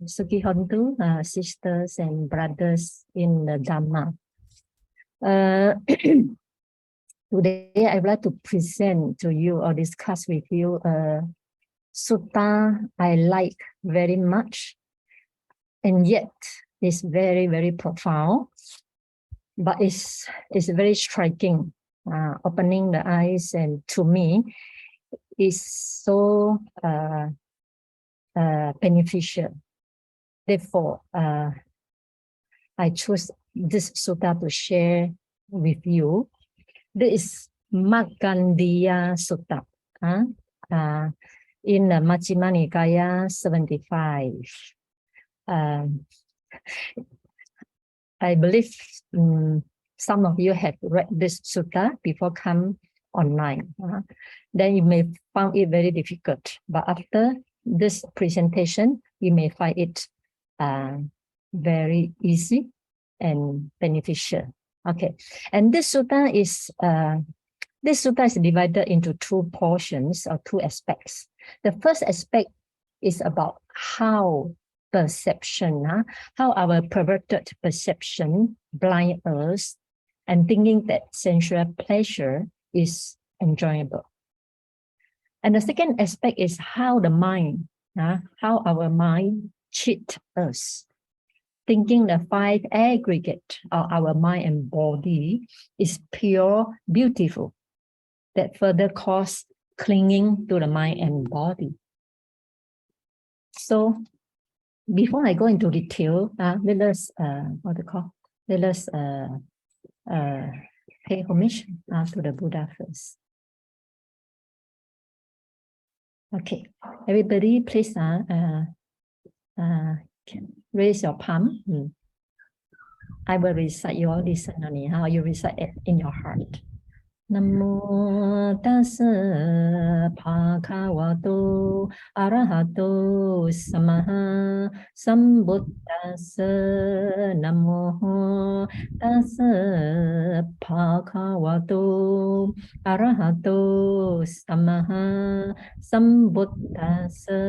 Sukihontu, sisters and brothers in the Dhamma. Today, I would like to present to you or discuss with you sutta I like very much, and yet it's very, very profound, but it's very striking, opening the eyes, and to me, is so beneficial. Therefore, I choose this sutta to share with you. This is MÄGANDIYA Sutta in the Majjhima Nikaya 75. I believe some of you have read this sutta before come online. Then you may find it very difficult, but after this presentation, you may find it very easy and beneficial. Okay, and this sutta is divided into two portions or two aspects. The first aspect is about how perception, how our perverted perception blind us and thinking that sensual pleasure is enjoyable. And the second aspect is how the mind, how our mind cheats us, thinking the five aggregate of our mind and body is pure, beautiful, that further cause clinging to the mind and body. So, before I go into detail, let us pay homage to the Buddha first. Okay, everybody, please raise your palm. I will recite. You all listen only. How you recite it in your heart. Namo tassa bhagavato arahato samma sambuddhassa. Namo tassa bhagavato arahato samma sambuddhassa.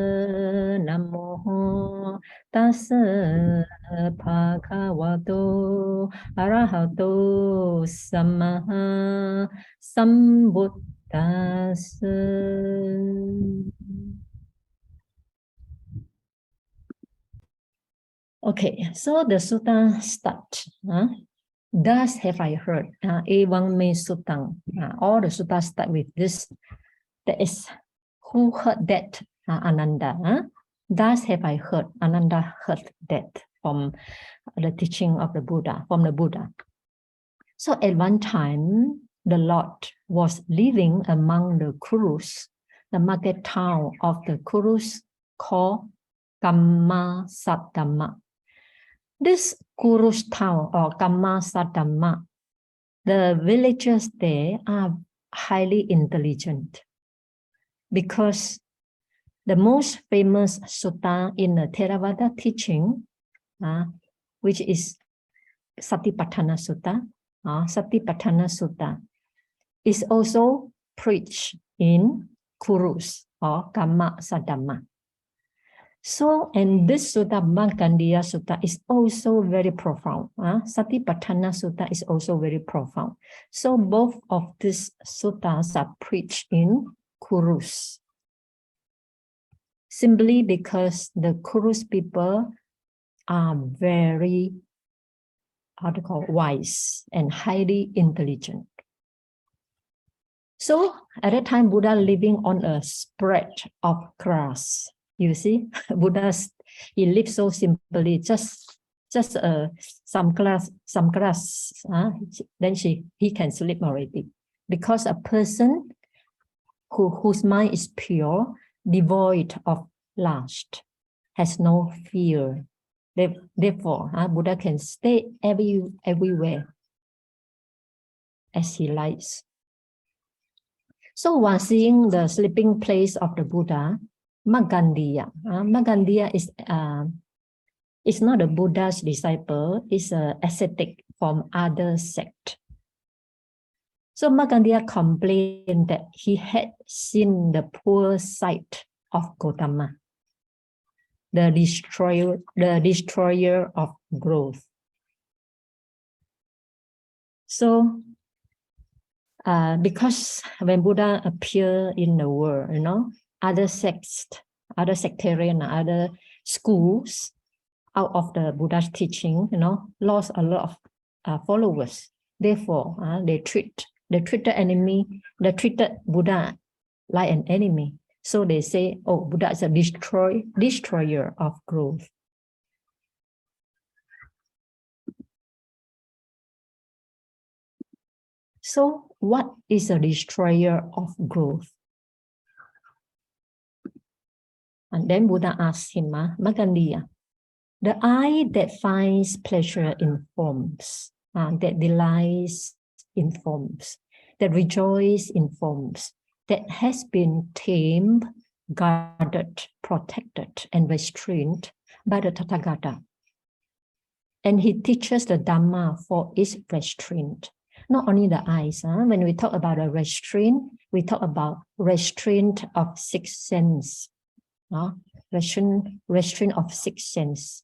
Namo tassa bhagavato arahato samma sambuddhassa. Okay, so the sutta starts. Thus have I heard. AVMC Sutta. All the suttas start with this. That is, who heard that? Ananda. Thus have I heard. Ananda heard that from the teaching of the Buddha, from the Buddha. So at one time, the Lord was living among the Kurus, the market town of the Kurus called Kammasaddhamma. This Kurus town or Kammasaddhamma, the villagers there are highly intelligent because the most famous sutta in the Theravada teaching, which is Satipatthana Sutta, is also preached in Kurus or Kammasaddhamma. So, and this sutta, MÄGANDIYA Sutta, is also very profound. Satipatthana Sutta is also very profound. So, both of these suttas are preached in Kurus. Simply because the Kurus people are very, wise and highly intelligent. So at that time, Buddha living on a spread of grass. You see, Buddha, he lived so simply, just some grass. Then he can sleep already, because a person whose mind is pure, devoid of lust, has no fear. Therefore, Buddha can stay everywhere as he likes. So while seeing the sleeping place of the Buddha, MÄGANDIYA is not a Buddha's disciple, it's an ascetic from other sect. So MÄGANDIYA complained that he had seen the poor sight of Gotama. the destroyer of growth. So, because when Buddha appeared in the world, other sects, other sectarian, other schools out of the Buddha's teaching, lost a lot of followers. Therefore, they treated Buddha like an enemy. So they say, oh, Buddha is a destroyer of growth. So what is a destroyer of growth? And then Buddha asked him, Māgandiya, the eye that finds pleasure in forms, that delights in forms, that rejoices in forms, that has been tamed, guarded, protected, and restrained by the Tathagata. And he teaches the Dhamma for its restraint. Not only the eyes. When we talk about a restraint, we talk about restraint of six senses. Restraint of six senses.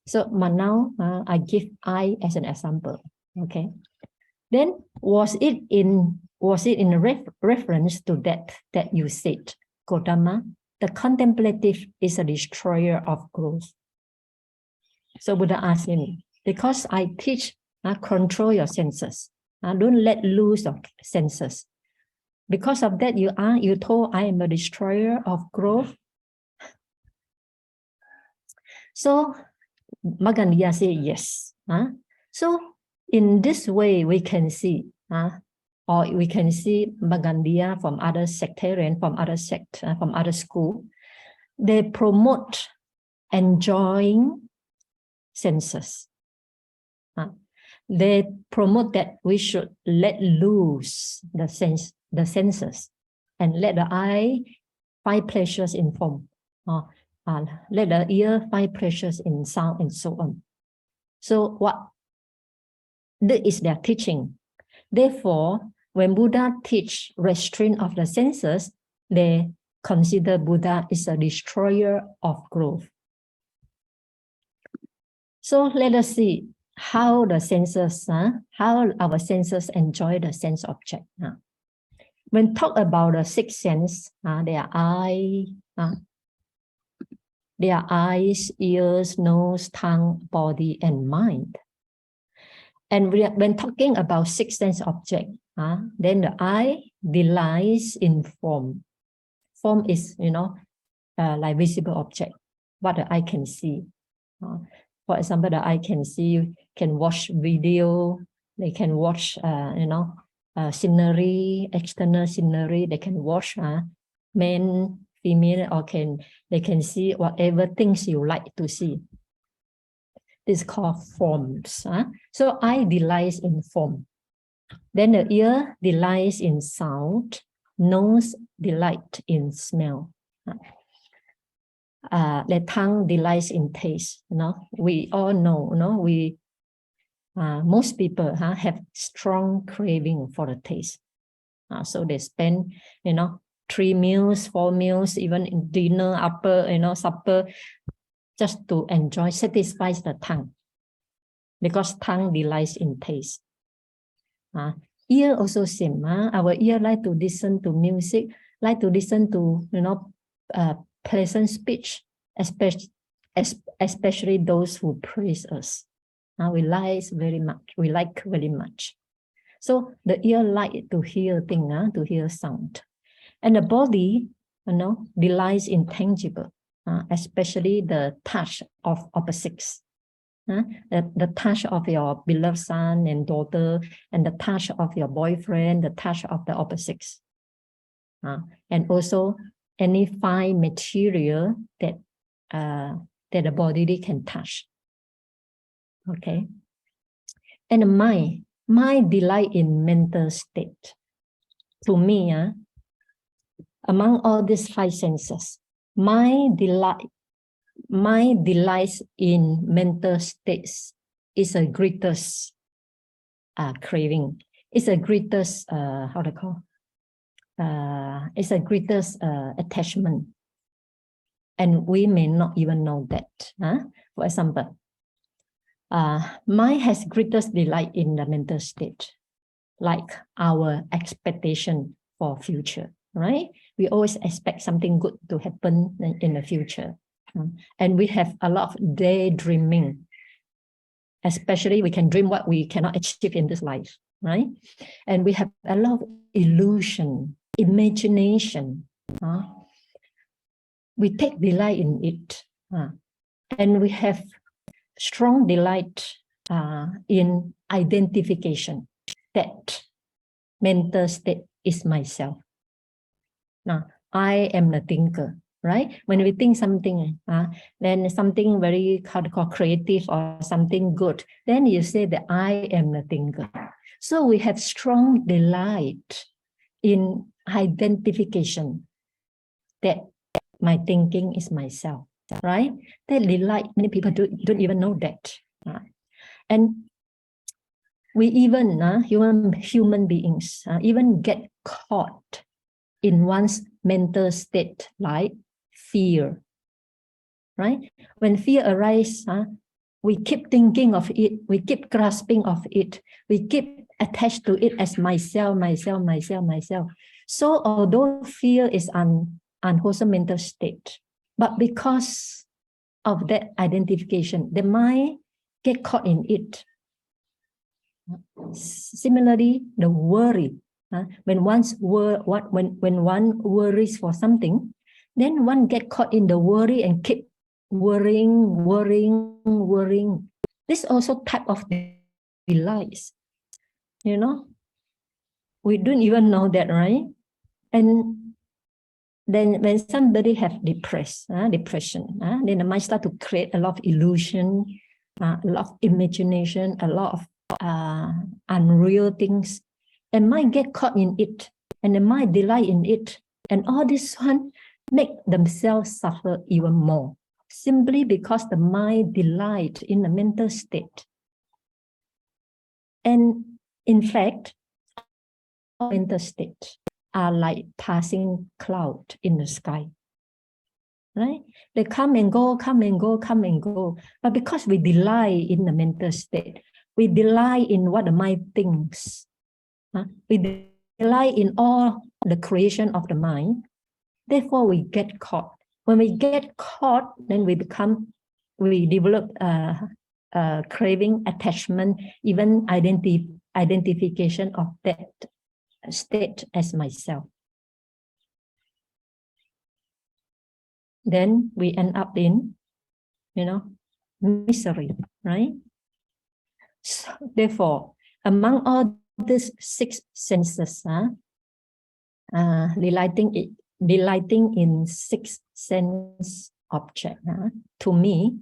So now I give eye as an example. Okay. Then was it in reference to that you said, Gotama, the contemplative is a destroyer of growth? So Buddha asked him, because I teach, control your senses. Don't let loose of senses. Because of that, you told I am a destroyer of growth. So Māgandiya said yes. So in this way, we can see, or we can see Māgandiya from other sectarian, from other sect, from other school. They promote enjoying senses. They promote that we should let loose the senses and let the eye find pleasures in form. Let the ear find pleasures in sound and so on. So this is their teaching. Therefore, when Buddha teach restraint of the senses, they consider Buddha is a destroyer of growth. So let us see how the senses, how our senses enjoy the sense object. When talk about the six senses, their eyes, ears, nose, tongue, body, and mind. And when talking about six sense object, then the eye delights in form. Form is, like visible object, what the eye can see. For example, the eye can see, can watch video, they can watch, scenery, external scenery, they can watch men, female, or they can see whatever things you like to see. This is called forms. So eye delights in form. Then the ear delights in sound, nose delights in smell. The tongue delights in taste. We all know, most people have strong craving for the taste. So they spend, 3 meals, 4 meals, even in dinner, upper, supper, just to enjoy, satisfies the tongue. Because tongue delights in taste. Ear also same. Our ear like to listen to music, like to listen to, pleasant speech, especially those who praise us. We like very much. So the ear like to hear things, to hear sound. And the body, delights in tangible, especially the touch of opposites. The touch of your beloved son and daughter, and the touch of your boyfriend, the touch of the opposites. And also any fine material that the body can touch. Okay. And the mind delight in mental state. To me, among all these 5 senses, mind delights in mental states is the greatest craving. It's the greatest it's the greatest attachment. and we may not even know that. For example, mind has greatest delight in the mental state, like our expectation for future, right? We always expect something good to happen in the future. And we have a lot of daydreaming. Especially we can dream what we cannot achieve in this life, right? And we have a lot of illusion, imagination. We take delight in it. And we have strong delight in identification, that mental state is myself. Now, I am the thinker, right? When we think something, then something very called creative or something good, then you say that I am the thinker. So we have strong delight in identification that my thinking is myself, right? That delight, many people don't even know that. And we even, human beings, even get caught in one's mental state, like fear, right? When fear arises, we keep thinking of it, we keep grasping of it, we keep attached to it as myself, myself, myself, myself. So although fear is an unwholesome mental state, but because of that identification, the mind get caught in it. Similarly, the worry, when one worries for something, then one get caught in the worry and keep worrying. This also type of delights. We don't even know that, right? And then when somebody have depression, then the mind start to create a lot of illusion, a lot of imagination, a lot of unreal things, and mind get caught in it, and the mind delight in it, and all this one make themselves suffer even more, simply because the mind delight in the mental state. And in fact, mental state are like passing cloud in the sky, right? They come and go, come and go, come and go. But because we delight in the mental state, we delight in what the mind thinks. We delight in all the creation of the mind. Therefore, we get caught. When we get caught, then we develop craving, attachment, even identification of that state as myself. Then we end up in, misery, right? So, therefore, among all these 6 senses, delighting in 6 sense object, to me,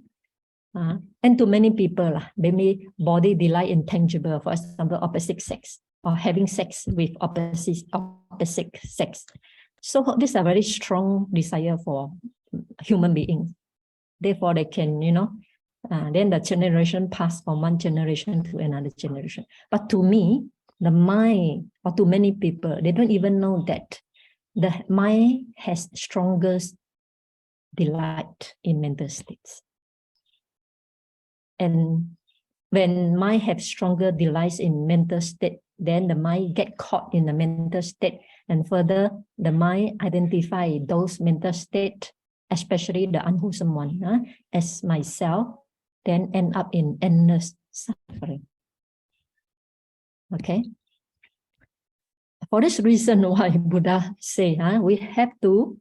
and to many people, maybe body delight in tangible, for example, opposite sex, or having sex with opposite sex. So these are very strong desire for human beings. Therefore, they can, then the generation pass from one generation to another generation. But to me, the mind, or to many people, they don't even know that the mind has strongest delight in mental states. And when mind have stronger delights in mental state, then the mind get caught in the mental state, and further the mind identify those mental state, especially the unwholesome one, as myself, then end up in endless suffering. Okay. For this reason why Buddha say, we have to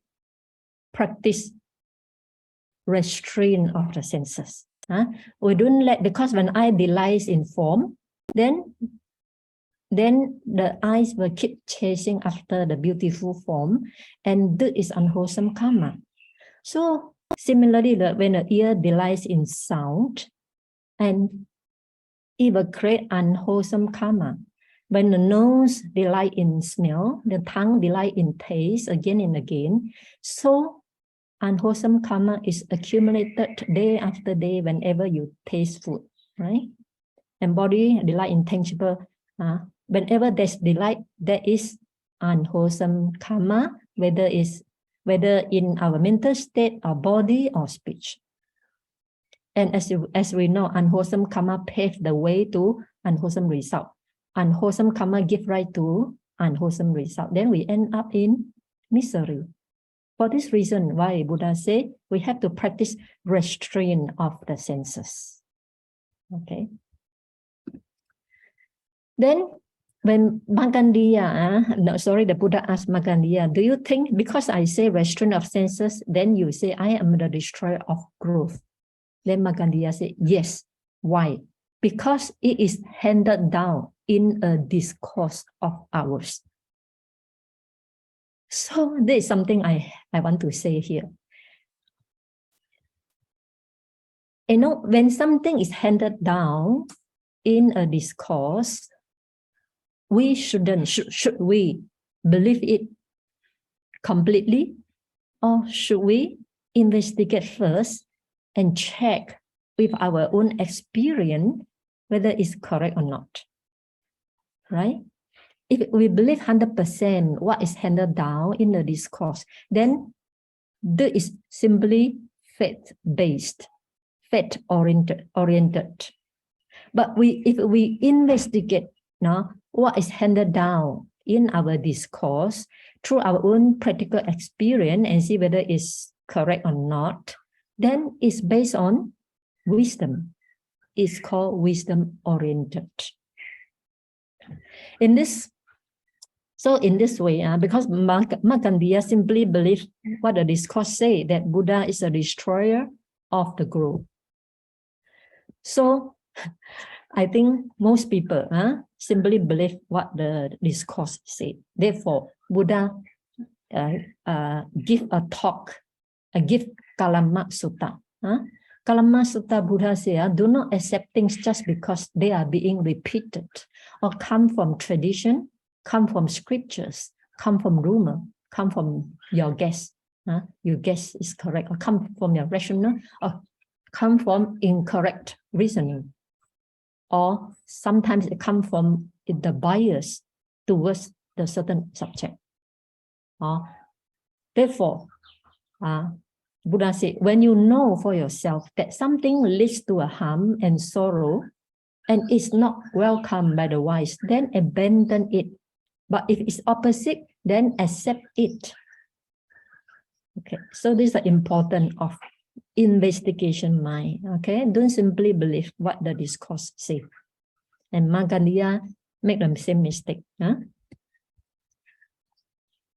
practice restraint of the senses. We don't let, because when I delight in form, then the eyes will keep chasing after the beautiful form, and that is unwholesome karma. So similarly, when the ear delights in sound, and it will create unwholesome karma. When the nose delight in smell, the tongue delight in taste again and again. So unwholesome karma is accumulated day after day whenever you taste food, right? And body delight in tangible. Whenever there's delight, there is unwholesome karma, whether it's whether in our mental state, our body, or speech. And as we know, unwholesome karma pave the way to unwholesome result. Unwholesome karma give rise to unwholesome result. Then we end up in misery. For this reason, why Buddha say we have to practice restraint of the senses. Okay. Then when MΑGANDIYA, the Buddha asked MΑGANDIYA, do you think because I say restraint of senses, then you say I am the destroyer of growth? Then MAGANDIYA said, yes. Why? Because it is handed down in a discourse of ours. So there is something I want to say here. You know, when something is handed down in a discourse, we should we believe it completely, or should we investigate first and check with our own experience whether it's correct or not, right? If we believe 100% what is handed down in the discourse, then that is simply faith-based, faith-oriented. But if we investigate now what is handed down in our discourse through our own practical experience and see whether it's correct or not, then it's based on wisdom. It's called wisdom-oriented. In this way, because MAGANDIYA simply believes what the discourse say, that Buddha is a destroyer of the growth. So I think most people simply believe what the discourse say. Therefore, Buddha give a talk, give Kalama Sutta. Kalama Sutta, Buddha say, do not accept things just because they are being repeated or come from tradition, come from scriptures, come from rumor, come from your guess. Your guess is correct, or come from your rational, or come from incorrect reasoning. Or sometimes it comes from the bias towards the certain subject. Therefore, Buddha said, when you know for yourself that something leads to a harm and sorrow and is not welcomed by the wise, then abandon it. But if it's opposite, then accept it. Okay, so this is the importance of investigation mind. Okay, don't simply believe what the discourse say. And MAGANDIYA make the same mistake.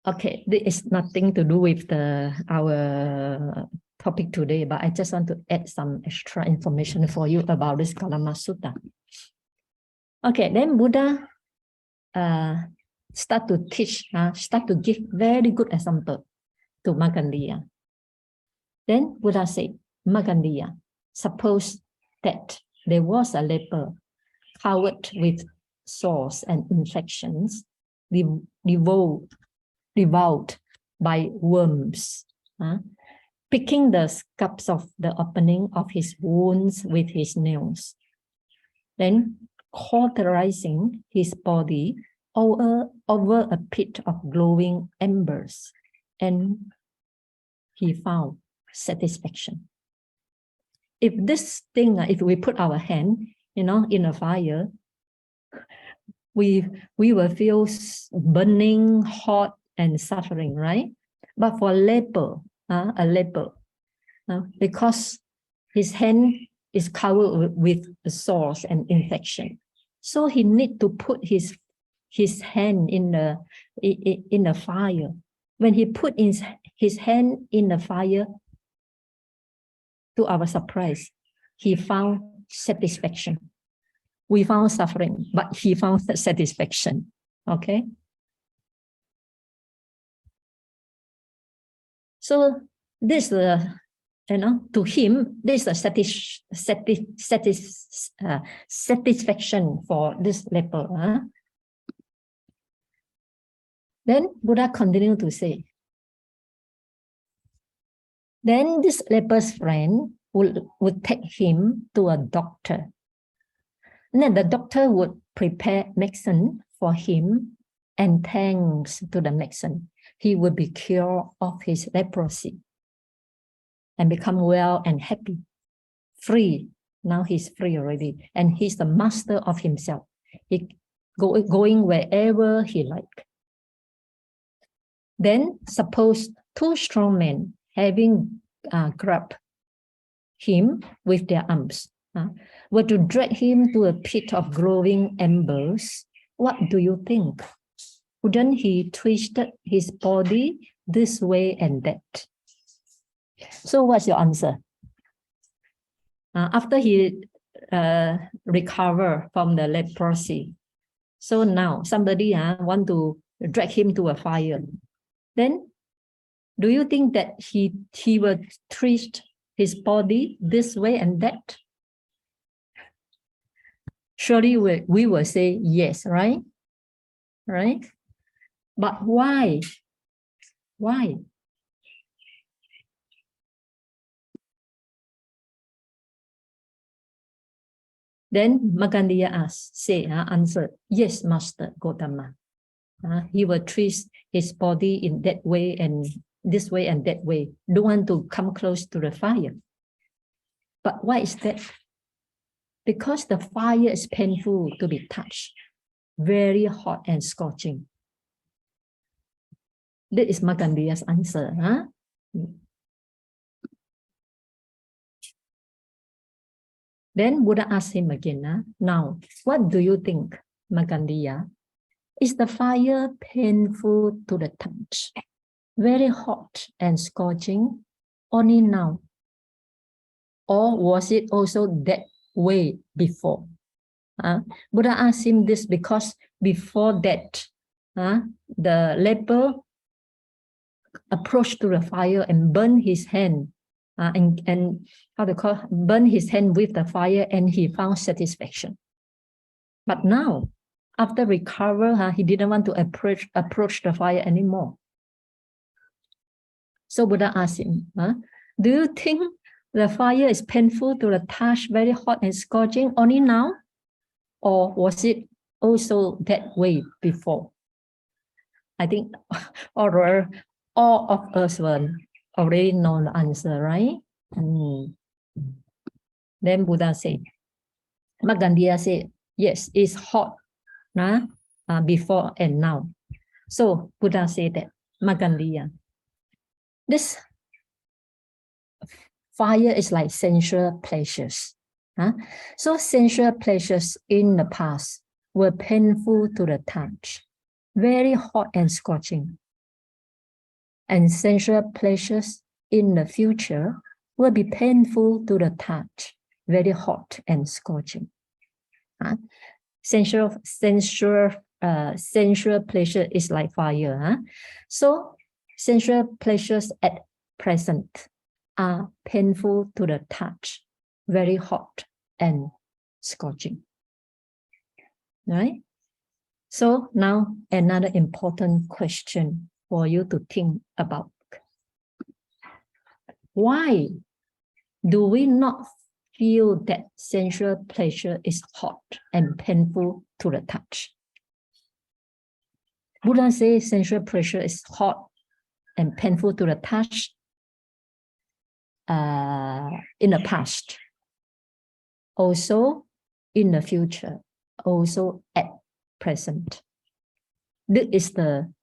Okay, this is nothing to do with our topic today, but I just want to add some extra information for you about this Kalama Sutta. Okay, then Buddha start to teach, start to give very good example to MAGANDIYA. Then Buddha said, MAGANDIYA, suppose that there was a leper covered with sores and infections, devoured by worms, picking the scabs of the opening of his wounds with his nails, then cauterizing his body over a pit of glowing embers, and he found satisfaction. If this thing, if we put our hand, in a fire, we will feel burning, hot, and suffering, right? But for a leper, because his hand is covered with sores and infection, so he need to put his hand in the fire. When he put his hand in the fire, to our surprise, he found satisfaction. We found suffering, but he found satisfaction. Okay. So this, to him, this is a satisfaction for this leper. Then Buddha continued to say, then this leper's friend would take him to a doctor. And then the doctor would prepare medicine for him, and thanks to the medicine, he would be cured of his leprosy and become well and happy, free. Now he's free already, and he's the master of himself. He going wherever he like. Then suppose two strong men having grabbed him with their arms were to drag him to a pit of glowing embers. What do you think? Wouldn't he twist his body this way and that? So what's your answer? After he recovered from the leprosy, so now somebody want to drag him to a fire. Then, do you think that he will twist his body this way and that? Surely we will say yes, right? Right? But why? Why? Then Māgandiya answered, yes, Master Gotama. He will twist his body in that way and this way and that way. Don't want to come close to the fire. But why is that? Because the fire is painful to be touched, very hot and scorching. That is Māgandiya's answer. Then Buddha asked him again, now, what do you think, Māgandiya? Is the fire painful to the touch, very hot and scorching only now? Or was it also that way before? Buddha asked him this because before that, the leper approached to the fire and burned his hand, and burn his hand with the fire, and he found satisfaction. But now, after recover, he didn't want to approach the fire anymore. So Buddha asked him, do you think the fire is painful to the touch, very hot and scorching only now? Or was it also that way before? I think all of us will already know the answer, right? Then Buddha said, Māgandiya said, yes, it's hot before and now. So Buddha said that, Māgandiya, this fire is like sensual pleasures. So sensual pleasures in the past were painful to the touch, very hot and scorching. And sensual pleasures in the future will be painful to the touch, very hot and scorching. Sensual pleasure is like fire. So sensual pleasures at present are painful to the touch, very hot and scorching. Right? So now another important question for you to think about. Why do we not feel that sensual pleasure is hot and painful to the touch? Buddha says sensual pleasure is hot and painful to the touch in the past, also in the future, also at present. This is the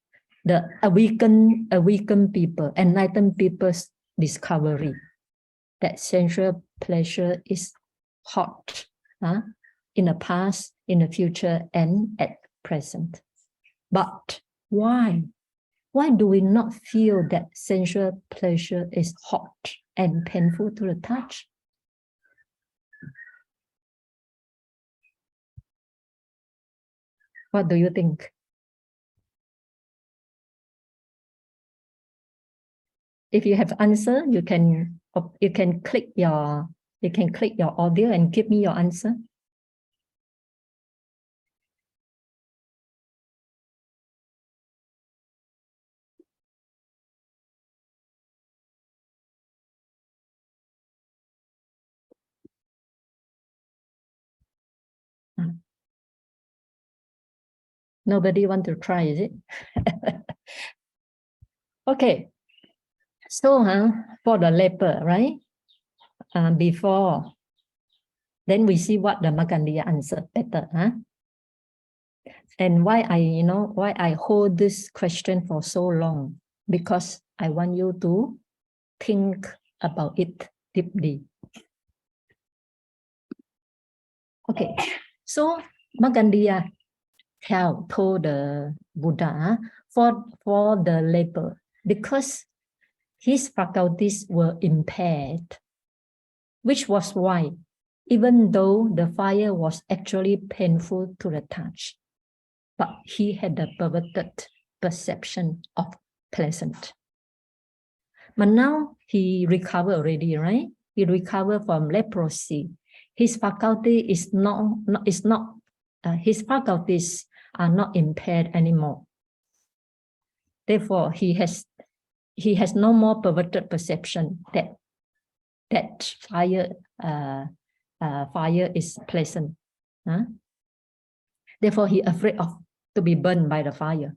awakened people, enlightened people's discovery that sensual pleasure is hot in the past, in the future, and at present. But why? Why do we not feel that sensual pleasure is hot and painful to the touch? What do you think? If you have answer, you can click your audio and give me your answer. Nobody want to try, is it? Okay, so for the leper, right? Before, then we see what the MÄGANDIYA answered better, And why I hold this question for so long, because I want you to think about it deeply. Okay, so MÄGANDIYA told the Buddha for the leper, because his faculties were impaired, which was why, even though the fire was actually painful to the touch, but he had a perverted perception of pleasant. But now he recovered already, right? He recovered from leprosy. His faculty his faculties are not impaired anymore. Therefore, he has no more perverted perception that fire is pleasant. Therefore, he afraid of to be burned by the fire.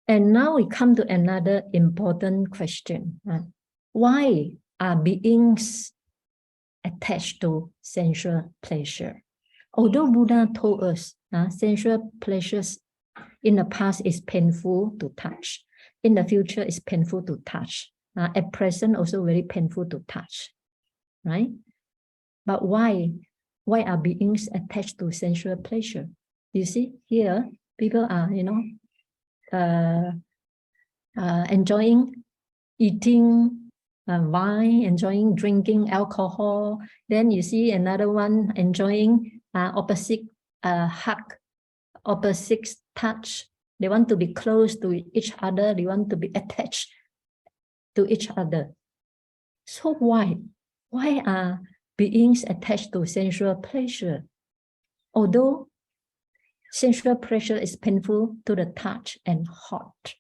And now we come to another important question. Why are beings attached to sensual pleasure? Although Buddha told us sensual pleasures in the past is painful to touch, in the future is painful to touch, at present also very painful to touch, right? But why are beings attached to sensual pleasure? You see here, people are enjoying eating wine, enjoying drinking alcohol. Then you see another one enjoying opposite hug, opposite touch. They want to be close to each other. They want to be attached to each other. So why are beings attached to sensual pleasure? Although sensual pleasure is painful to the touch and hot.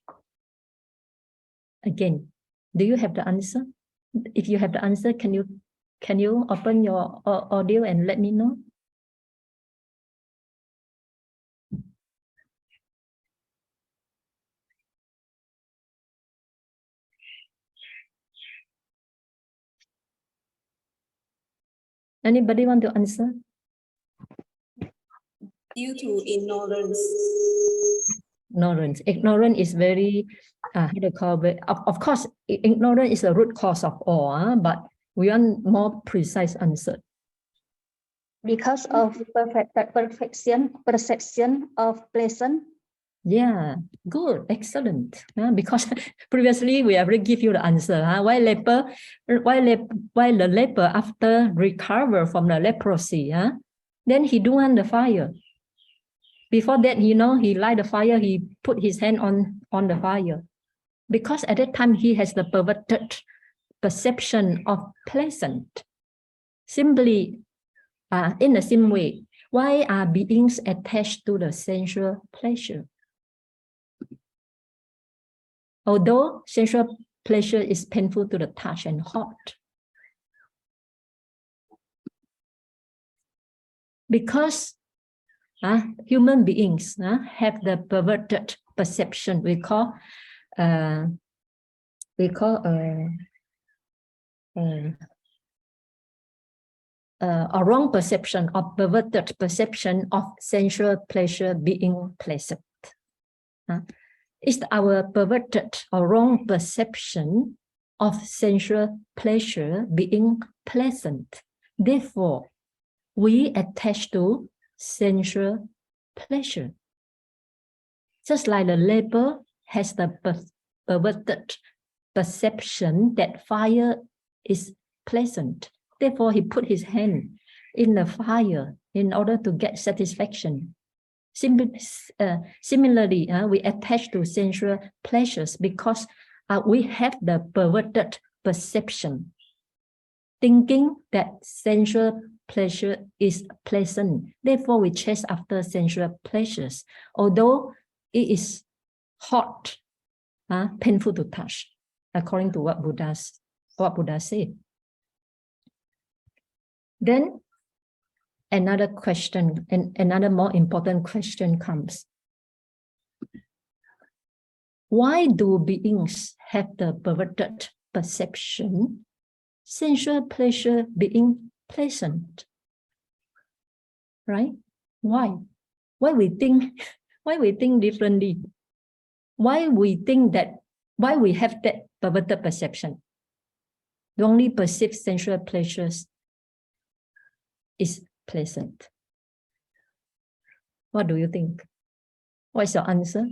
Again, do you have the answer? If you have the answer, can you open your audio and let me know? Anybody want to answer? Due to ignorance. Ignorance is very, how to call it? Of course, ignorance is the root cause of all, but we want more precise answer. Because of perception of pleasant. Yeah, good, excellent. Because previously we already give you the answer. Why the leper after recover from the leprosy, then he do on the fire. Before that, he light the fire, he put his hand on the fire. Because at that time, he has the perverted perception of pleasant. Simply, in the same way, why are beings attached to the sensual pleasure? Although sensual pleasure is painful to the touch and hot. Because human beings have the perverted perception we call a wrong perception or perverted perception of sensual pleasure being pleasant. It's our perverted or wrong perception of sensual pleasure being pleasant. Therefore, we attach to sensual pleasure. Just like the leper has the perverted perception that fire is pleasant. Therefore, he put his hand in the fire in order to get satisfaction. Similarly, we attach to sensual pleasures because we have the perverted perception, thinking that sensual pleasure is pleasant. Therefore, we chase after sensual pleasures, although it is hot, painful to touch, according to what Buddha what Buddha said. Then another question, and another more important question comes. Why do beings have the perverted perception, sensual pleasure being pleasant? Right? Why? Why we think differently? Why we have that perverted perception? We only perceive sensual pleasures is pleasant. What do you think? What's your answer?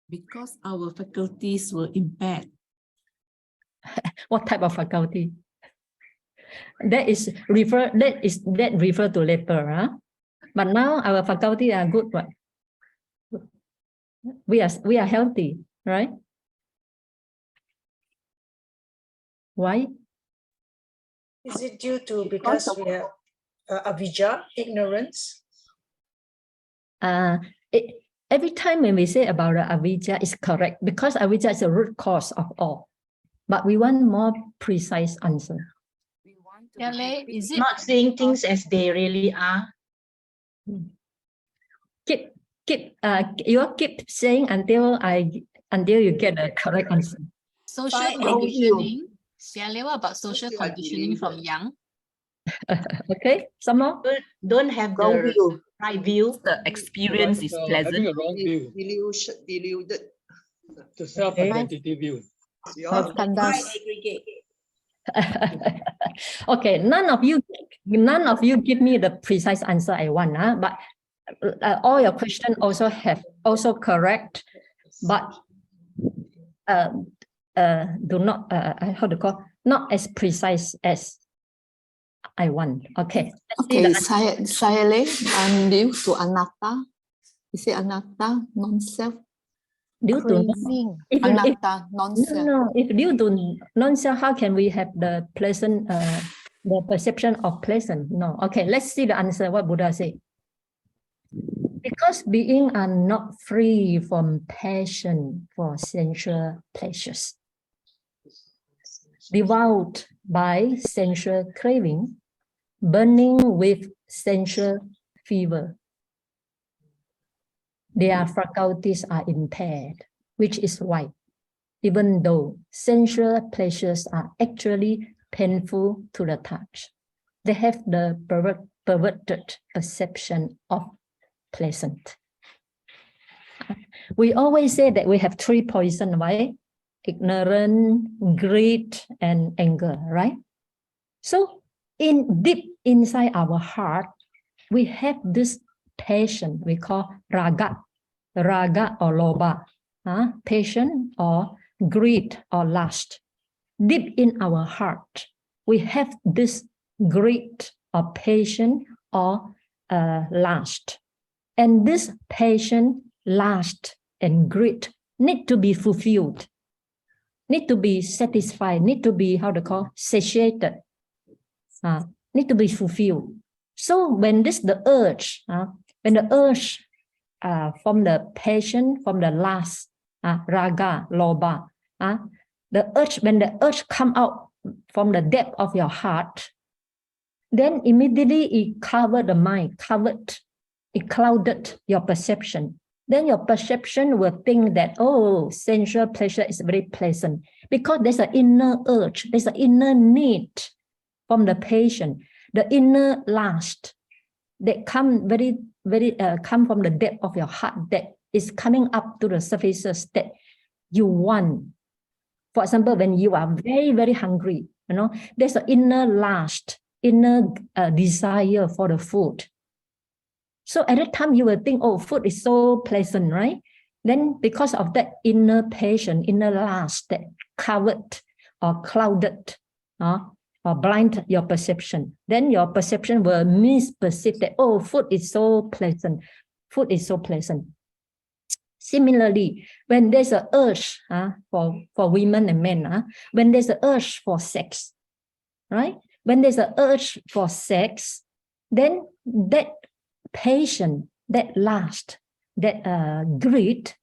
Because our faculties were impaired. What type of faculty? That refer to leper, huh? But now our faculty are good. What? We are healthy, right? Why? Is it due to because we have avijja, ignorance? Every time when we say about the avijja, is correct because avijja is the root cause of all. But we want more precise answer. Is it Not seeing things as they really are? You keep saying until you get the correct answer. social Fine, conditioning? Sayalay, what about social conditioning from young? Okay, some more. Don't have Wrong the view. right view. The experience is Having pleasant. a wrong view, deluded. the self-identity view. Aggregate. Okay, none of you give me the precise answer I want, but all your questions also correct, but do not not as precise as I want. Okay. Okay, Sayalay, due to anatta. Is it anatta, non-self? Due to Anatta, non-self. no, if due to non-self, how can we have the pleasant, the perception of pleasant? No. Okay, let's see the answer. What Buddha said. Because beings are not free from passion for sensual pleasures, devoured by sensual craving, burning with sensual fever, their faculties are impaired, which is why, even though sensual pleasures are actually painful to the touch, they have the perverted perception of pleasant. We always say that we have three poisons, right? Ignorance, greed, and anger, right? So deep inside our heart, we have this passion we call raga or lobha, passion or greed or lust. Deep in our heart, we have this greed or passion or lust. And this passion, lust, and greed need to be fulfilled, need to be satisfied, need to be, satiated, need to be fulfilled. So when the urge from the passion, from the lust, raga, lobha, when the urge come out from the depth of your heart, then immediately it covered the mind, it clouded your perception. Then your perception will think that, oh, sensual pleasure is very pleasant because there's an inner urge, there's an inner need from the patient, the inner lust that come come from the depth of your heart that is coming up to the surfaces that you want. For example, when you are very, very hungry, there's an inner lust, inner desire for the food. So at that time, you will think, oh, food is so pleasant, right? Then because of that inner passion, inner lust that covered or clouded or blind your perception, then your perception will misperceive that, oh, food is so pleasant. Food is so pleasant. Similarly, when there's an urge for women and men, when there's an urge for sex, right? When there's an urge for sex, then that passion, that lust, that greed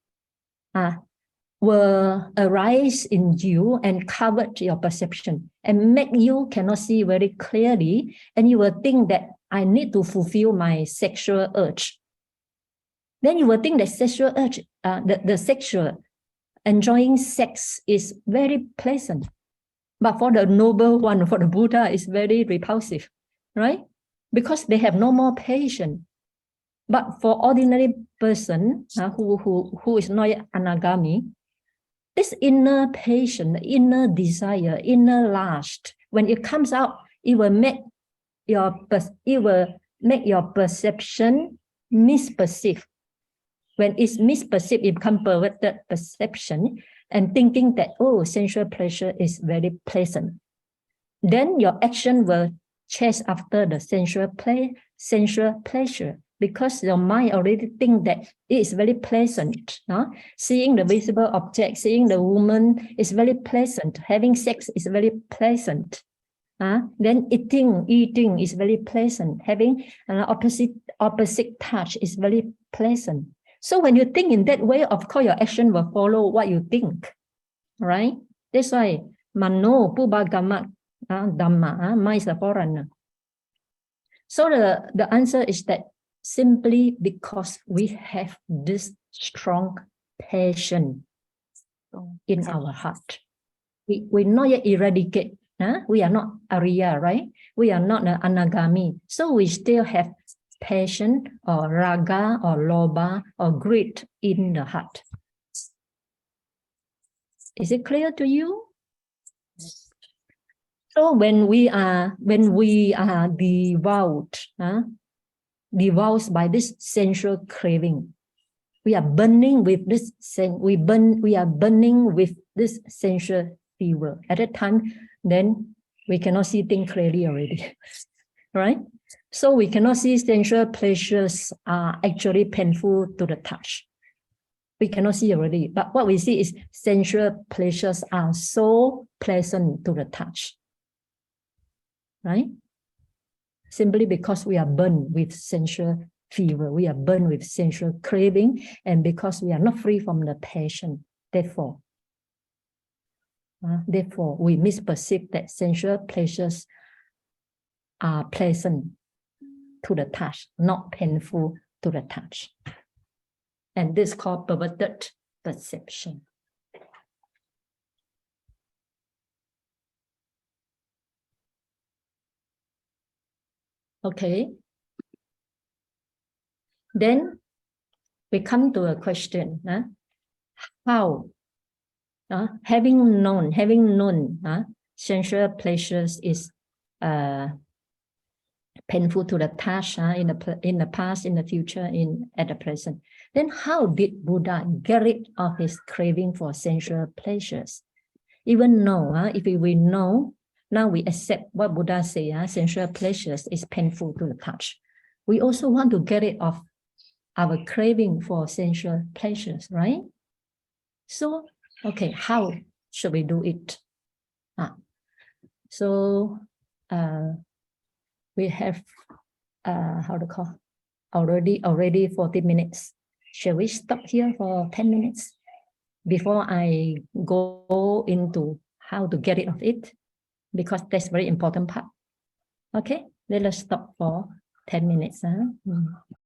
will arise in you and cover your perception and make you cannot see very clearly, and you will think that I need to fulfill my sexual urge. Then you will think that sexual urge, the sexual enjoying sex is very pleasant. But for the noble one, for the Buddha, it's very repulsive, right? Because they have no more patience. But for ordinary person who is not anagami, this inner patience, inner desire, inner lust, when it comes out, it will make your perception misperceive. When it's misperceived, it becomes perverted perception and thinking that, oh, sensual pleasure is very pleasant. Then your action will chase after the sensual pleasure, because your mind already think that it is very pleasant. Seeing the visible object, seeing the woman is very pleasant. Having sex is very pleasant. Then eating is very pleasant. Having an opposite touch is very pleasant. So when you think in that way, of course, your action will follow what you think, right? That's why mano pubagama dhamma, mind is a foreigner. So the answer is that simply because we have this strong passion in our heart. We not yet eradicate. We are not Arya, right? We are not anagami. So we still have passion or raga or lobha or greed in the heart. Is it clear to you? So when we are devoured by this sensual craving, we are burning with this we are burning with this sensual fever. At that time, then we cannot see things clearly already, right? So we cannot see sensual pleasures are actually painful to the touch. We cannot see already. But what we see is sensual pleasures are so pleasant to the touch, right? Simply because we are burned with sensual fever, we are burned with sensual craving, and because we are not free from the passion. Therefore, we misperceive that sensual pleasures are pleasant to the touch, not painful to the touch. And this is called perverted perception. Okay. Then we come to a question. How, having known sensual pleasures is painful to the touch in the past, in the future, at the present. Then how did Buddha get rid of his craving for sensual pleasures? Even though, if we know, now we accept what Buddha says, sensual pleasures is painful to the touch. We also want to get rid of our craving for sensual pleasures, right? So, okay, how should we do it? So, we have already 40 minutes. Shall we stop here for 10 minutes before I go into how to get rid of it? Because that's very important part. Okay, let us stop for 10 minutes.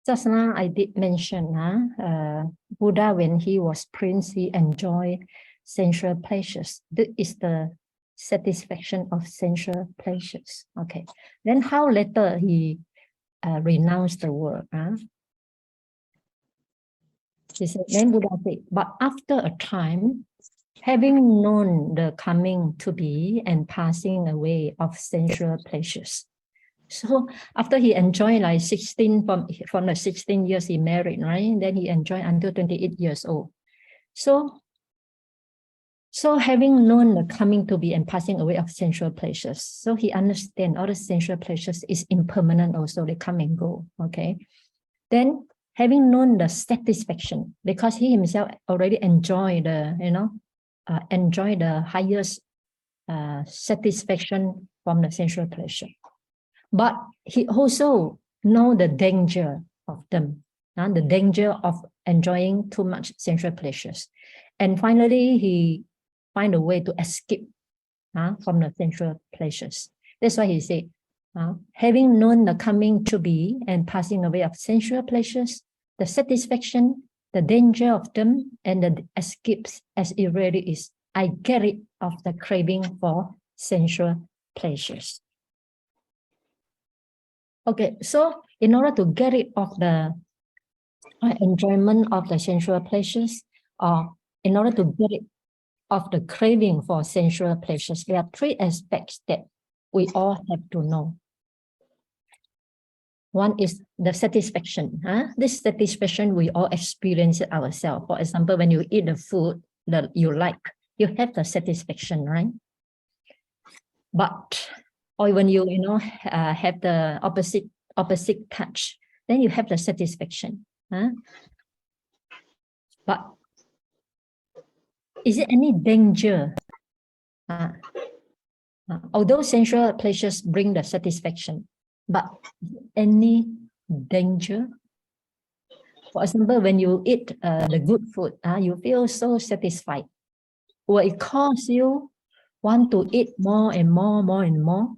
Just now I did mention Buddha, when he was prince, he enjoyed sensual pleasures. This is the satisfaction of sensual pleasures. Okay, then how later he renounced the world? He said, then Buddha said, but after a time, having known the coming to be and passing away of sensual pleasures. So after he enjoyed like 16, from the 16 years he married, right? Then he enjoyed until 28 years old. So having known the coming to be and passing away of sensual pleasures, so he understands all the sensual pleasures is impermanent also, they come and go, okay? Then having known the satisfaction, because he himself already enjoyed the, enjoy the highest satisfaction from the sensual pleasure. But he also know the danger of them, the danger of enjoying too much sensual pleasures. And finally, he find a way to escape from the sensual pleasures. That's why he said, having known the coming to be and passing away of sensual pleasures, the satisfaction, the danger of them, and the escapes as it really is, I get rid of the craving for sensual pleasures. Okay, so in order to get rid of the enjoyment of the sensual pleasures, or in order to get rid of the craving for sensual pleasures, there are three aspects that we all have to know. One is the satisfaction. This satisfaction, we all experience it ourselves. For example, when you eat the food that you like, you have the satisfaction, right? But, or when you have the opposite touch, then you have the satisfaction. But is it any danger? Although sensual pleasures bring the satisfaction, but any danger? For example, when you eat the good food, you feel so satisfied. Will it cause you want to eat more and more and more?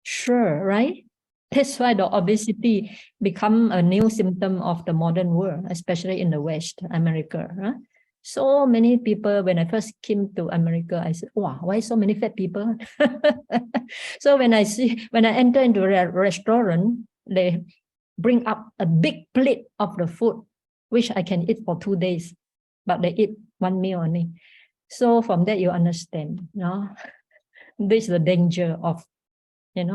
Sure, right? That's why the obesity become a new symptom of the modern world, especially in the West, America. So many people, when I first came to America, I said, wow, why so many fat people? So when I enter into a restaurant, they bring up a big plate of the food, which I can eat for 2 days, but they eat one meal only. So from that, you understand, this is the danger of, they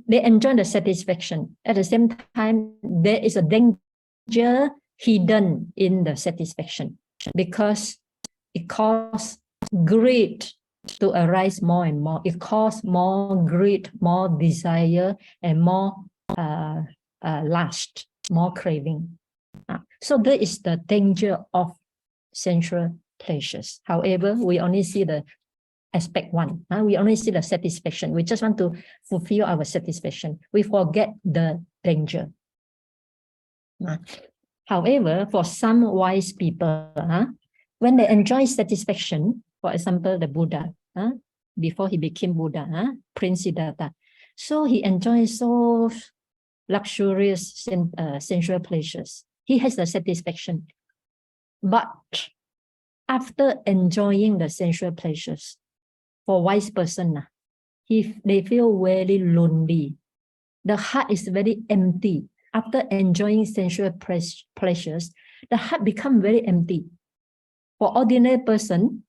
enjoy the satisfaction. At the same time, there is a danger hidden in the satisfaction, because it causes greed to arise more and more. It causes more greed, more desire, and more lust, more craving. So that is the danger of sensual pleasures. However, we only see the aspect one. We only see the satisfaction. We just want to fulfill our satisfaction. We forget the danger. However, for some wise people, when they enjoy satisfaction, for example, the Buddha, before he became Buddha, Prince Siddhartha, so he enjoys so luxurious sensual pleasures. He has the satisfaction. But after enjoying the sensual pleasures, for wise person, they feel very lonely. The heart is very empty. After enjoying sensual pleasures, the heart becomes very empty. For ordinary person,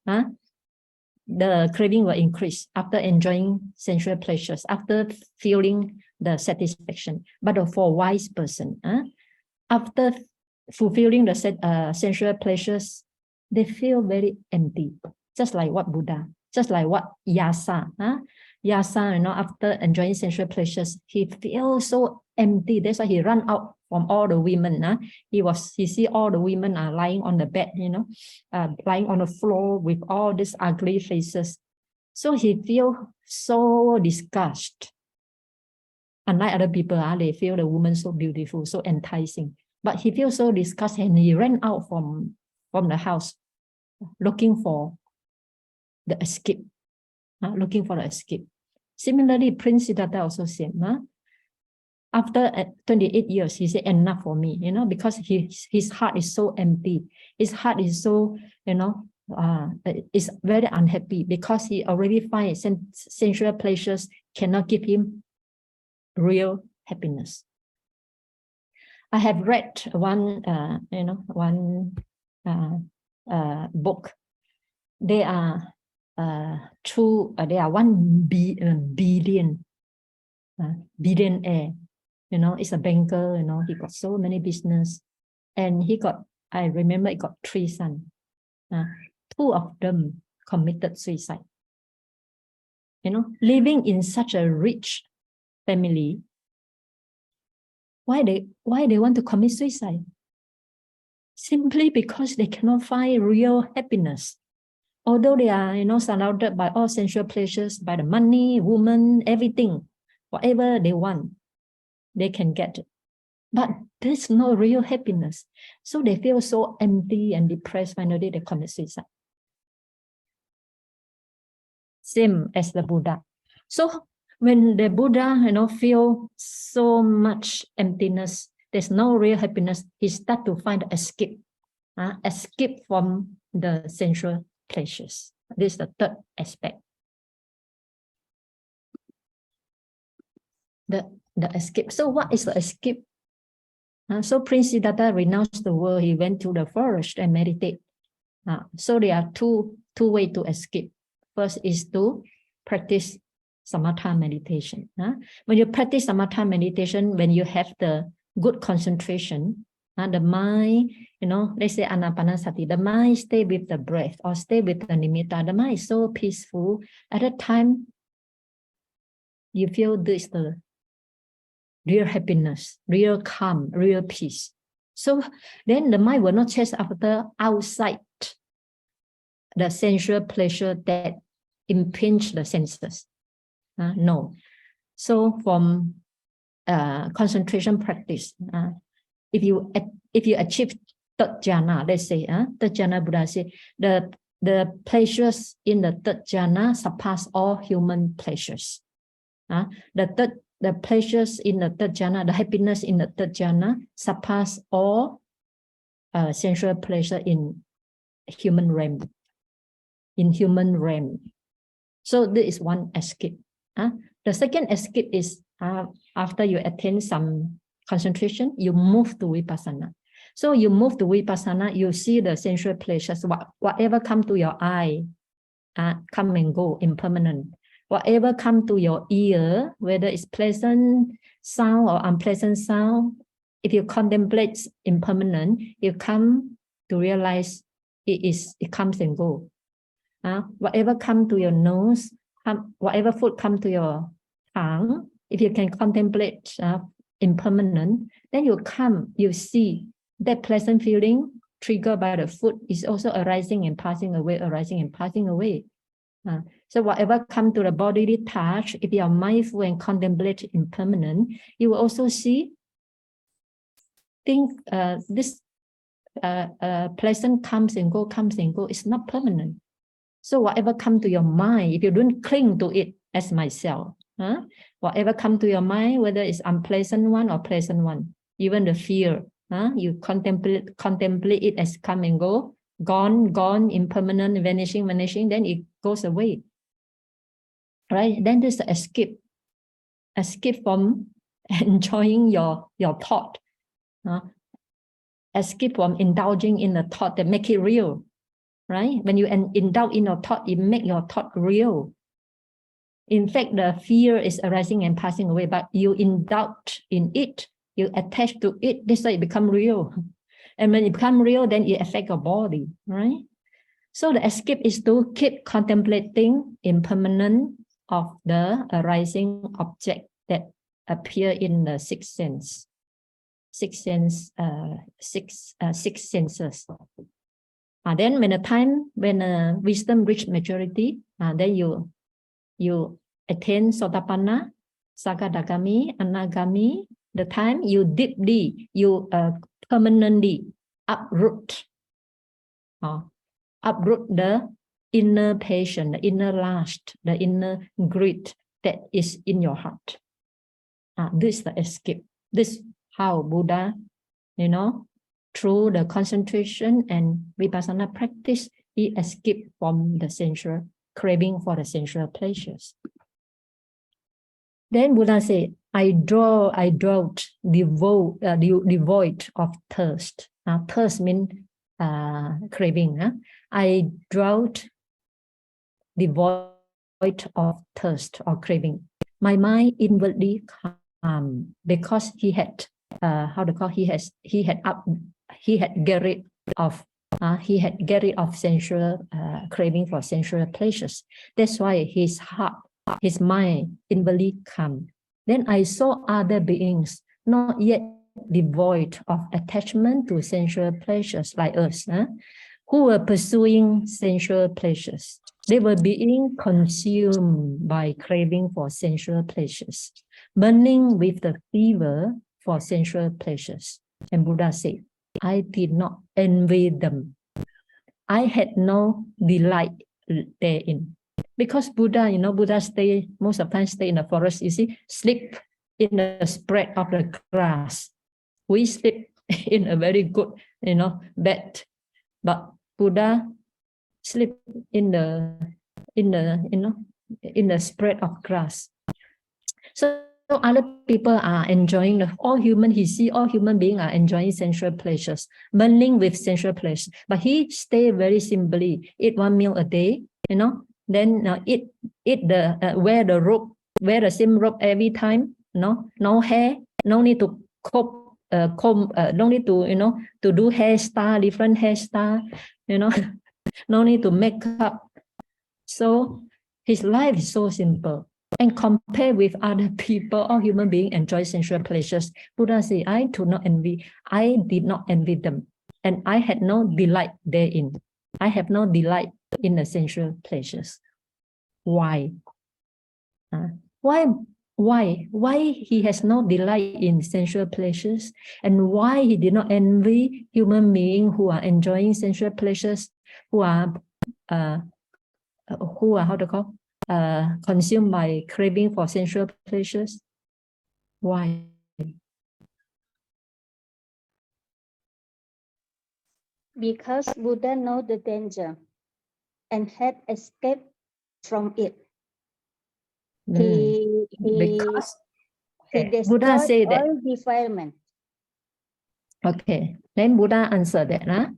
the craving will increase after enjoying sensual pleasures, after feeling the satisfaction. But for wise person, after fulfilling the sensual pleasures, they feel very empty, just like what Buddha, just like what Yasa. Yasa, after enjoying sensual pleasures, he feels so empty. That's why he ran out from all the women. He see all the women are lying on the bed, lying on the floor with all these ugly faces. So he feels so disgusted. Unlike other people, they feel the woman so beautiful, so enticing. But he feels so disgusted, and he ran out from the house, looking for the escape. Looking for the escape. Similarly, Prince Siddhartha also said, after 28 years, he said, enough for me, because his heart is so empty. His heart is so, is very unhappy, because he already finds sensual pleasures cannot give him real happiness. I have read one book. They are 1 billion billionaire. It's a banker. He got so many business, and I remember he got 3 sons. 2 of them committed suicide. Living in such a rich family, why they want to commit suicide? Simply because they cannot find real happiness. Although they are, surrounded by all sensual pleasures, by the money, woman, everything, whatever they want, they can get it. But there's no real happiness. So they feel so empty and depressed. Finally, they commit suicide. Same as the Buddha. So when the Buddha, feel so much emptiness, there's no real happiness, he start to find escape. Escape from the sensual pleasures. This is the third aspect. The escape. So what is the escape? So Prince Siddhartha renounced the world. He went to the forest and meditate. So there are two ways to escape. First is to practice samatha meditation. When you practice samatha meditation, when you have the good concentration, the mind, let's say anapanasati, the mind stay with the breath or stay with the nimitta. The mind is so peaceful. At that time, you feel this the real happiness, real calm, real peace. So then the mind will not chase after outside the sensual pleasure that impinge the senses. No. So from concentration practice, if you achieve third jhana, let's say, third jhana, Buddha say, the pleasures in the third jhana surpass all human pleasures. The pleasures in the third jhana, the happiness in the third jhana surpass all sensual pleasure in human realm. So this is one escape. The second escape is after you attain some concentration, you move to vipassana. So you move to vipassana, you see the sensual pleasures, whatever come to your eye, come and go, impermanent. Whatever come to your ear, whether it's pleasant sound or unpleasant sound, if you contemplate impermanent, you come to realize it comes and goes. Whatever come to your nose, whatever food come to your tongue, if you can contemplate impermanent, then you see that pleasant feeling triggered by the food is also arising and passing away, arising and passing away. So whatever come to the bodily touch, if you are mindful and contemplate impermanent, you will also see this pleasant comes and go, it's not permanent. So whatever come to your mind, if you don't cling to it as myself, whatever come to your mind, whether it's unpleasant one or pleasant one, even the fear, you contemplate it as come and go, gone, impermanent, vanishing, then it goes away. Right? Then there's the escape from enjoying your thought, escape from indulging in the thought that make it real. Right? When you indulge in your thought, it make your thought real. In fact, the fear is arising and passing away, but you indulge in it, you attach to it, that's why it become real. And when it become real, then it affects your body, right? So the escape is to keep contemplating impermanence of the arising object that appear in the sixth sense. Six senses. Then when wisdom reach maturity, then you attain Sotapanna, Sakadagami, Anagami. The time you deeply, you permanently uproot the inner passion, the inner lust, the inner greed that is in your heart. This is the escape. This is how Buddha, through the concentration and vipassana practice, he escaped from the sensual craving for the sensual pleasures. Then Buddha said, I dwelt devoid of thirst. Thirst means craving. I dwelt devoid of thirst or craving. My mind inwardly calm because he had get rid of sensual craving for sensual pleasures. That's why his mind inwardly calm. Then I saw other beings not yet devoid of attachment to sensual pleasures like us, who were pursuing sensual pleasures. They were being consumed by craving for sensual pleasures, burning with the fever for sensual pleasures. And Buddha said, I did not envy them. I had no delight therein. Because Buddha, Buddha most of the time stay in the forest, sleep in the spread of the grass. We sleep in a very good, bed. But Buddha sleep in the spread of grass. So other people are enjoying all human beings are enjoying sensual pleasures, burning with sensual pleasures. But he stay very simply, eat 1 meal a day, then eat the wear the same robe every time, no hair, no need to comb, no need to to do hairstyle, different hairstyle, no need to make up. So his life is so simple. And compare with other people, all human beings enjoy sensual pleasures. Buddha said, I did not envy them. And I had no delight therein. I have no delight in the sensual pleasures. Why? Why he has no delight in sensual pleasures? And why he did not envy human beings who are enjoying sensual pleasures, who are consumed by craving for sensual pleasures? Why? Because Buddha knows the danger and had escaped from it. He destroyed Buddha said that. all defilement. Okay, then Buddha answered that.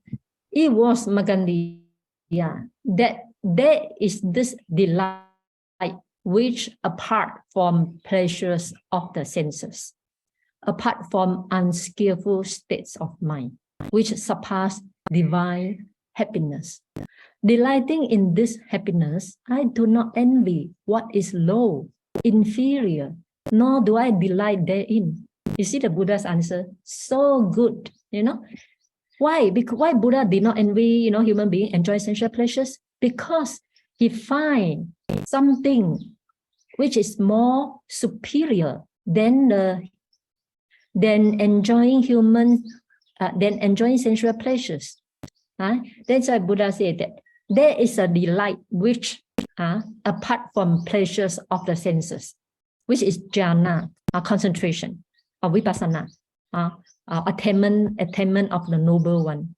It was MÄGANDIYA that there is this delight which apart from pleasures of the senses, apart from unskillful states of mind, which surpass divine happiness. Delighting in this happiness, I do not envy what is low, inferior, nor do I delight therein. You see the Buddha's answer? So good, Why? Because why Buddha did not envy, human beings enjoy sensual pleasures? Because he finds something which is more superior than enjoying sensual pleasures. That's why Buddha said that there is a delight which apart from pleasures of the senses, which is jhana, concentration, or vipassana, attainment of the noble one,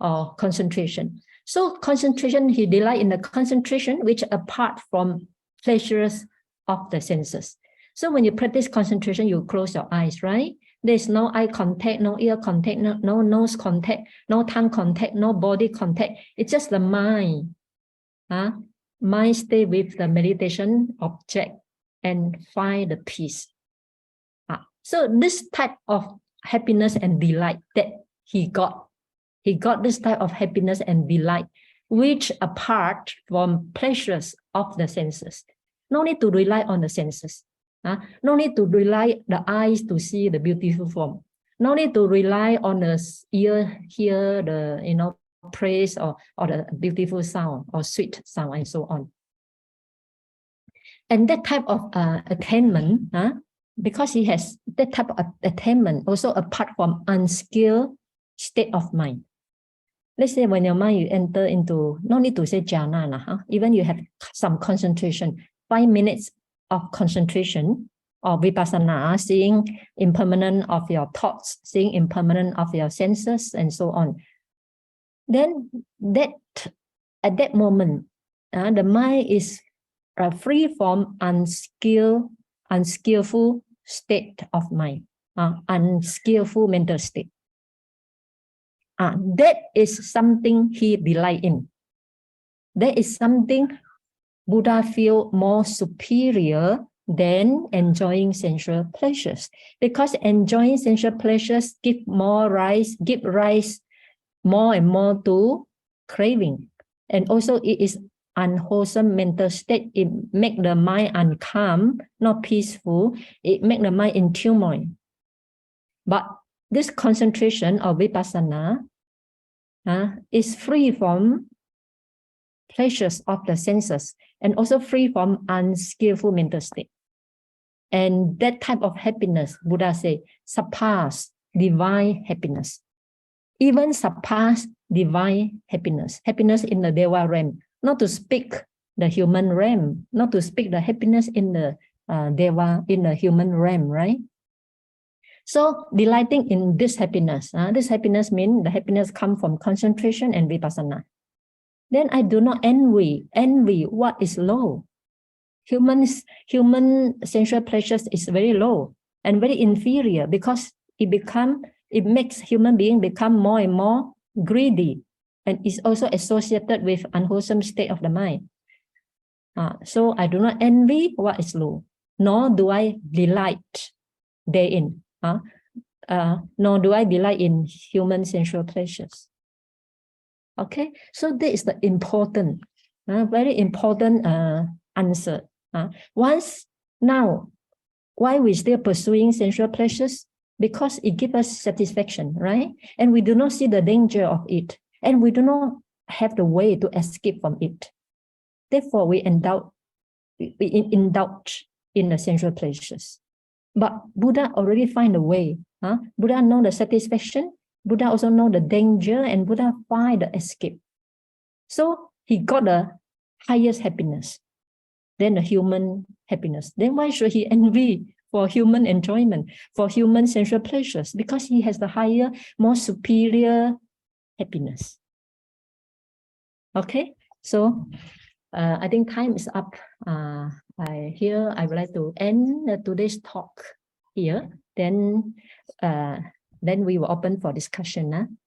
or concentration. So concentration, he delight in the concentration which apart from pleasures of the senses. So when you practice concentration, you close your eyes, right? There's no eye contact, no ear contact, no nose contact, no tongue contact, no body contact. It's just the mind. Mind stay with the meditation object and find the peace. So this type of happiness and delight that he got this type of happiness and delight, which apart from pleasures of the senses. No need to rely on the senses. No need to rely the eyes to see the beautiful form. No need to rely on the ear, hear the praise or the beautiful sound or sweet sound and so on. And that type of attainment, because he has that type of attainment, also apart from unskilled state of mind. Let's say when your mind you enter into, no need to say jhana, even you have some concentration, 5 minutes of concentration or vipassana, seeing impermanence of your thoughts, seeing impermanence of your senses, and so on. Then at that moment, the mind is free from unskillful state of mind, unskillful mental state. That is something he delight in. That is something Buddha feel more superior than enjoying sensual pleasures, because enjoying sensual pleasures give rise more and more to craving, and also it is unwholesome mental state. It make the mind uncalm, not peaceful. It make the mind in turmoil. But this concentration of vipassana is free from pleasures of the senses and also free from unskillful mental state. And that type of happiness, Buddha say, surpass divine happiness. Even surpass divine happiness. Happiness in the Deva realm. Not to speak the human realm. Not to speak the happiness in the Deva, in the human realm, right? So delighting in this happiness. This happiness means the happiness comes from concentration and vipassana. Then I do not envy what is low. Human sensual pleasures is very low and very inferior because it makes human being become more and more greedy, and is also associated with unwholesome state of the mind. So I do not envy what is low, nor do I delight therein. Nor do I delight in human sensual pleasures. Okay, so this is the important, very important answer. Once now, why we still pursuing sensual pleasures? Because it gives us satisfaction, right? And we do not see the danger of it, and we do not have the way to escape from it. Therefore, we indulge in the sensual pleasures. But Buddha already find a way. Buddha know the satisfaction. Buddha also know the danger, and Buddha find the escape. So he got the highest happiness than the human happiness. Then why should he envy for human enjoyment, for human sensual pleasures? Because he has the higher, more superior happiness. Okay, so I think time is up. I would like to end today's talk here. Then we will open for discussion.